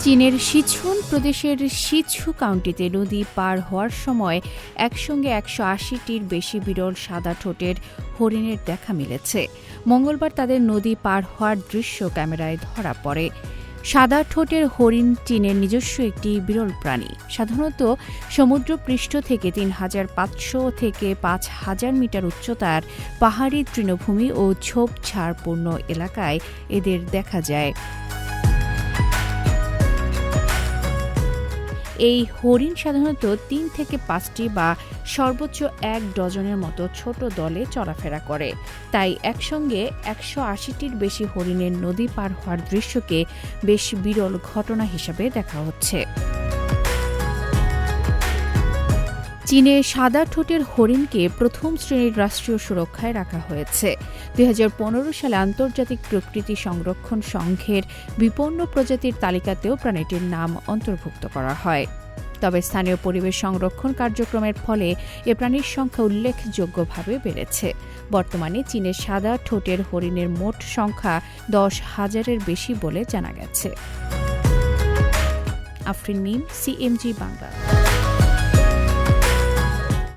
চীনের সিচুয়ান প্রদেশের সিছু কাউন্টিতে নদী পার হওয়ার সময় একসঙ্গে ১৮০টির বেশি বিরল সাদা ঠোঁটের হরিণের দেখা মিলেছে। মঙ্গলবার তাদের নদী পার হওয়ার দৃশ্য ক্যামেরায় ধরা পড়ে। সাদা ঠোঁটের হরিণ চীনের নিজস্ব একটি বিরল প্রাণী। সাধারণত সমুদ্রপৃষ্ঠ থেকে ৩৫০০ থেকে ৫০০০ মিটার উচ্চতার পাহাড়ি তৃণভূমি ও ঝোপঝাড়পূর্ণ এলাকায় এদের দেখা যায়। এই হরিণ সাধারণত ৩ থেকে ৫টি বা সর্বোচ্চ ১ ডজনের মতো ছোট দলে চলাফেরা করে। তাই একসঙ্গে ১৮০টির বেশি হরিণের নদী পার হওয়ার দৃশ্যকে বেশ বিরল ঘটনা হিসেবে দেখা হচ্ছে। চীনে সাদা ঠোঁটের হরিণকে প্রথম শ্রেণীর রাষ্ট্রীয় সুরক্ষায় রাখা হয়েছে। ২০১৫ সালে আন্তর্জাতিক প্রকৃতি সংরক্ষণ সংঘের বিপন্ন প্রজাতির তালিকাতেও প্রাণীটির নাম অন্তর্ভুক্ত করা হয়। তবে স্থানীয় পরিবেশ সংরক্ষণ কার্যক্রমের ফলে এ প্রাণীর সংখ্যা উল্লেখযোগ্যভাবে বেড়েছে। বর্তমানে চীনের সাদা ঠোঁটের হরিণের মোট সংখ্যা ১০,০০০-এর বেশি বলে জানা গেছে। আফরিন মিম, CMG বাংলা।